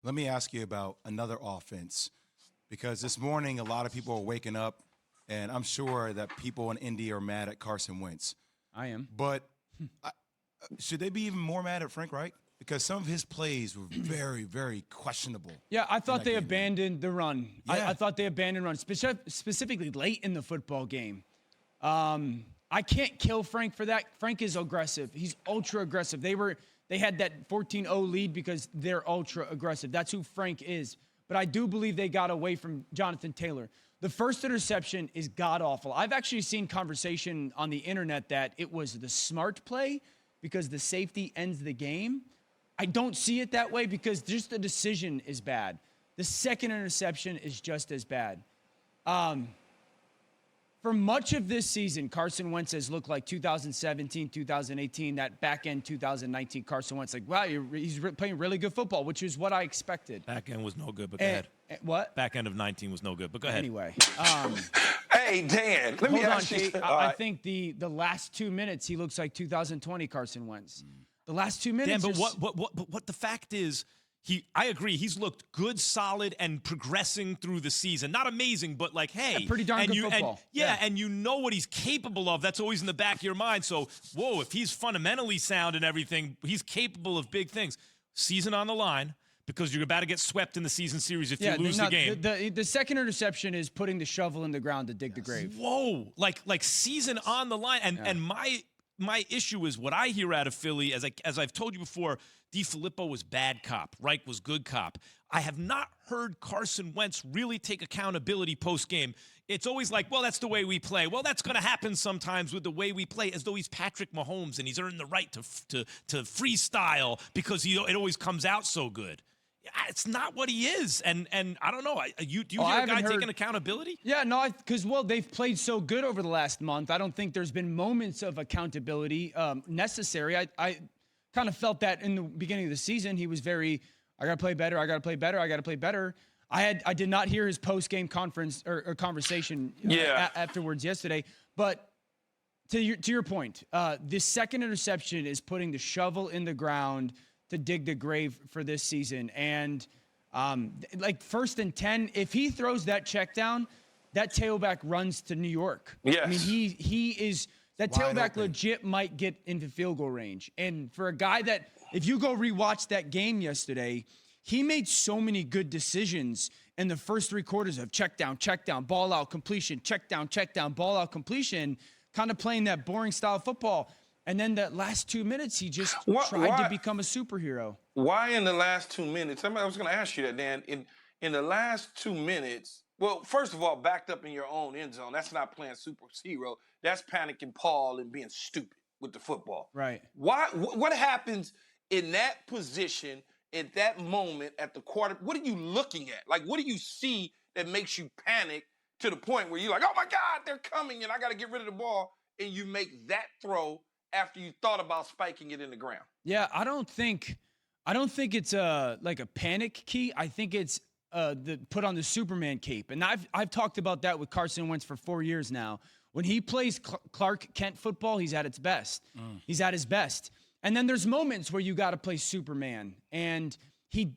Let me ask you about another offense, because this morning a lot of people are waking up, and I'm sure that people in Indy are mad at Carson Wentz. I am. But should they be even more mad at Frank Reich? Because some of his plays were very, very questionable. Yeah, I thought they abandoned the run. Yeah. I thought they abandoned run, specifically late in the football game. I can't kill Frank for that. Frank is aggressive. He's ultra aggressive. They had that 14-0 lead because they're ultra aggressive. That's who Frank is. But I do believe they got away from Jonathan Taylor. The first interception is god-awful. I've actually seen conversation on the internet that it was the smart play because the safety ends the game. I don't see it that way because just the decision is bad. The second interception is just as bad. For much of this season, Carson Wentz has looked like 2017, 2018, that back-end 2019 Carson Wentz. Like, wow, he's playing really good football, which is what I expected. Back end was no good, but go ahead. What? Back end of 19 was no good, but go ahead. Anyway. Hey, Dan, let me ask you. I think the last 2 minutes, he looks like 2020 Carson Wentz. The last 2 minutes. Dan, but what the fact is, I agree. He's looked good, solid, and progressing through the season. Not amazing, but like, hey. Yeah, pretty darn good football. And you know what he's capable of. That's always in the back of your mind. So, whoa, if he's fundamentally sound and everything, he's capable of big things. Season on the line, because you're about to get swept in the season series if you lose the game. The second interception is putting the shovel in the ground to dig the grave. Whoa, like season on the line. And my issue is what I hear out of Philly, as I've told you before, DiFilippo was bad cop. Reich was good cop. I have not heard Carson Wentz really take accountability post-game. It's always like, well, that's the way we play. Well, that's going to happen sometimes with the way we play, as though he's Patrick Mahomes and he's earned the right to freestyle because it always comes out so good. It's not what he is, and I don't know. Do you hear a guy taking accountability? Yeah, no, because they've played so good over the last month. I don't think there's been moments of accountability necessary. I kind of felt that in the beginning of the season. He was very, I got to play better, I got to play better, I got to play better. I did not hear his post-game conference or conversation afterwards yesterday. But to your point, this second interception is putting the shovel in the ground to dig the grave for this season. And like 1st and 10, if he throws that check down, that tailback runs to New York. Yes. I mean, he is that tailback legit might get into field goal range. And for a guy that, if you go rewatch that game yesterday, he made so many good decisions in the first 3 quarters of check down, ball out, completion, check down, ball out, completion, kind of playing that boring style of football. And then that last 2 minutes, he just tried to become a superhero. Why in the last 2 minutes? I was going to ask you that, Dan. In the last 2 minutes, well, first of all, backed up in your own end zone. That's not playing superhero. That's panicking Paul and being stupid with the football. Right. Why? What happens in that position at that moment at the quarter? What are you looking at? Like, what do you see that makes you panic to the point where you're like, oh, my God, they're coming, and I got to get rid of the ball, and you make that throw after you thought about spiking it in the ground? Yeah, I don't think it's like a panic key. I think it's put on the Superman cape. And I've talked about that with Carson Wentz for 4 years now. When he plays Clark Kent football, he's at its best. He's at his best. And then there's moments where you got to play Superman. And he,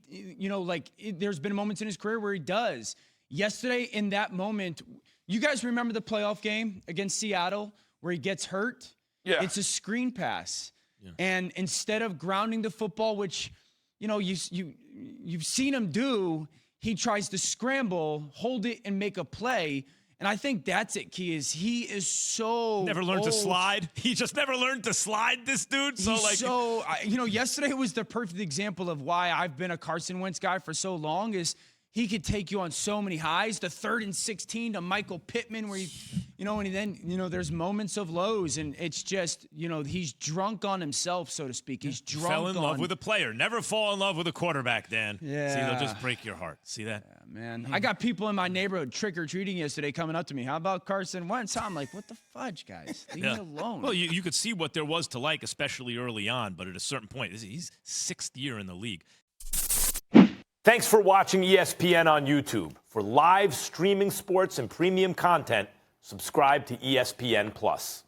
there's been moments in his career where he does. Yesterday, in that moment, you guys remember the playoff game against Seattle where he gets hurt? Yeah. It's a screen pass. Yeah. And instead of grounding the football, which, you've seen him do, he tries to scramble, hold it, and make a play. And I think that's it, Key, is he is so Never learned old. to slide. He just never learned to slide, this dude. Yesterday was the perfect example of why I've been a Carson Wentz guy for so long is he could take you on so many highs. The 3rd and 16 to Michael Pittman where there's moments of lows, and it's just, he's drunk on himself, so to speak. He's drunk Fell in love with a player. Never fall in love with a quarterback, Dan. Yeah. See, they'll just break your heart. See that? Yeah, man. I got people in my neighborhood trick-or-treating yesterday coming up to me. How about Carson Wentz? I'm like, what the fudge, guys? Leave me alone. Well, you could see what there was to like, especially early on, but at a certain point, he's 6th year in the league. Thanks for watching ESPN on YouTube. For live streaming sports and premium content, subscribe to ESPN+.